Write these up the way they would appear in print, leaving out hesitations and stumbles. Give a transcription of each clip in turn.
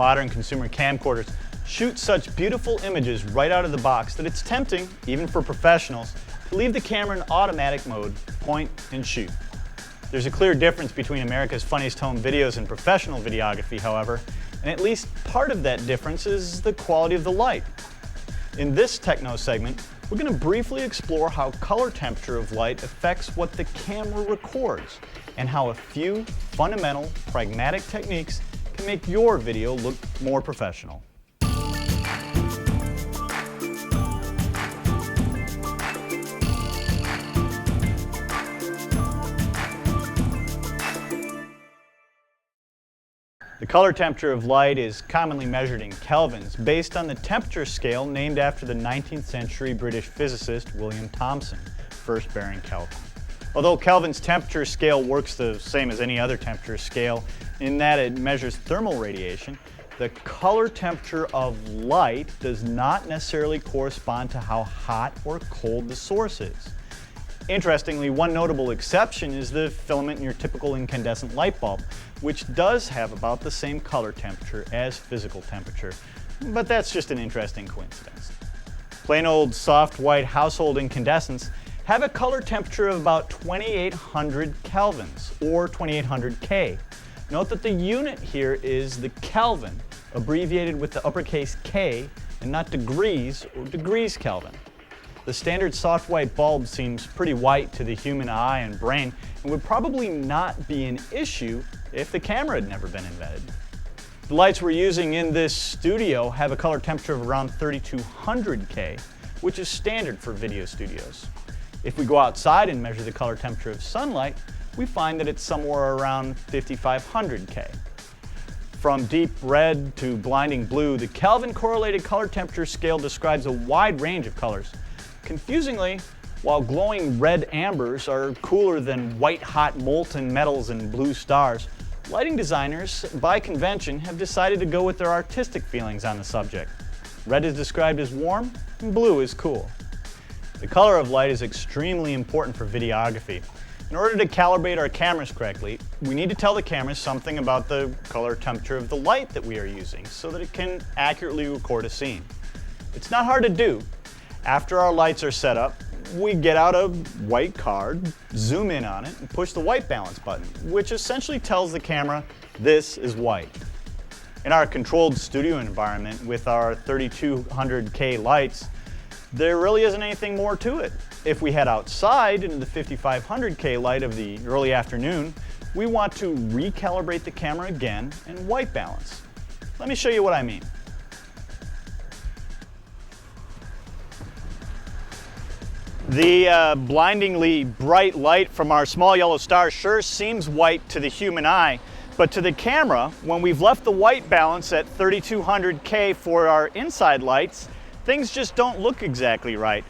modern consumer camcorders shoot such beautiful images right out of the box that it's tempting, even for professionals, to leave the camera in automatic mode, point and shoot. There's a clear difference between America's funniest home videos and professional videography, however, and at least part of that difference is the quality of the light. In this TechKnow segment, we're going to briefly explore how color temperature of light affects what the camera records, and how a few fundamental, pragmatic techniques can make your video look more professional. The color temperature of light is commonly measured in kelvins based on the temperature scale named after the 19th century British physicist William Thomson, first bearing Kelvin. Although Kelvin's temperature scale works the same as any other temperature scale in that it measures thermal radiation, the color temperature of light does not necessarily correspond to how hot or cold the source is. Interestingly, one notable exception is the filament in your typical incandescent light bulb, which does have about the same color temperature as physical temperature, but that's just an interesting coincidence. Plain old soft white household incandescents have a color temperature of about 2800 kelvins, or 2800 K. Note that the unit here is the Kelvin, abbreviated with the uppercase K, and not degrees or degrees Kelvin. The standard soft white bulb seems pretty white to the human eye and brain and would probably not be an issue if the camera had never been invented. The lights we're using in this studio have a color temperature of around 3200 K, which is standard for video studios. If we go outside and measure the color temperature of sunlight, we find that it's somewhere around 5500 K. From deep red to blinding blue, the Kelvin correlated color temperature scale describes a wide range of colors. Confusingly, while glowing red ambers are cooler than white-hot molten metals and blue stars, lighting designers, by convention, have decided to go with their artistic feelings on the subject. Red is described as warm, and blue is cool. The color of light is extremely important for videography. In order to calibrate our cameras correctly, we need to tell the camera something about the color temperature of the light that we are using so that it can accurately record a scene. It's not hard to do. After our lights are set up, we get out a white card, zoom in on it, and push the white balance button, which essentially tells the camera this is white. In our controlled studio environment with our 3200 K lights, there really isn't anything more to it. If we head outside into the 5500 K light of the early afternoon, we want to recalibrate the camera again and white balance. Let me show you what I mean. The blindingly bright light from our small yellow star sure seems white to the human eye, but to the camera, when we've left the white balance at 3200 K for our inside lights, things just don't look exactly right.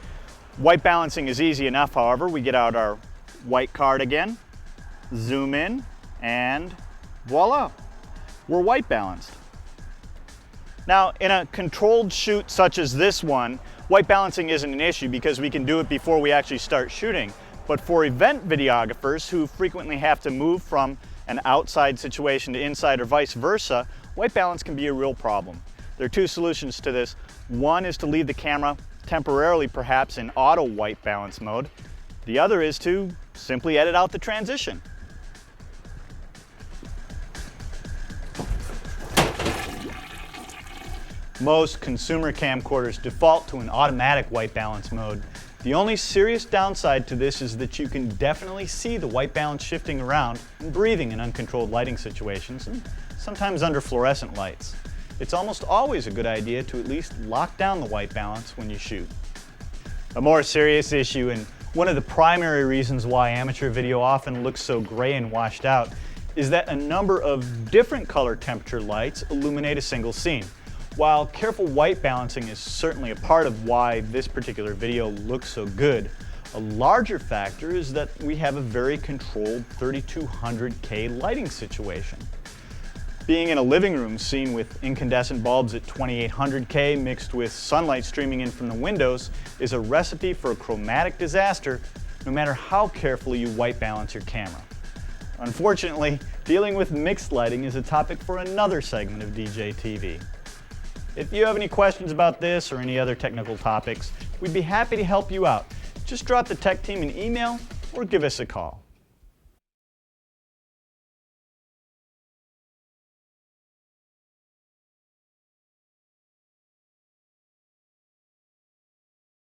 White balancing is easy enough, however. We get out our white card again, zoom in, and voila, we're white balanced. Now, in a controlled shoot such as this one, white balancing isn't an issue because we can do it before we actually start shooting. But for event videographers who frequently have to move from an outside situation to inside or vice versa, white balance can be a real problem. There are two solutions to this. One is to leave the camera temporarily perhaps in auto white balance mode. The other is to simply edit out the transition. Most consumer camcorders default to an automatic white balance mode. The only serious downside to this is that you can definitely see the white balance shifting around and breathing in uncontrolled lighting situations, and sometimes under fluorescent lights. It's almost always a good idea to at least lock down the white balance when you shoot. A more serious issue, and one of the primary reasons why amateur video often looks so gray and washed out, is that a number of different color temperature lights illuminate a single scene. While careful white balancing is certainly a part of why this particular video looks so good, a larger factor is that we have a very controlled 3200 K lighting situation. Being in a living room scene with incandescent bulbs at 2800 K mixed with sunlight streaming in from the windows is a recipe for a chromatic disaster, no matter how carefully you white balance your camera. Unfortunately, dealing with mixed lighting is a topic for another segment of DJTV. If you have any questions about this or any other technical topics, we'd be happy to help you out. Just drop the tech team an email or give us a call.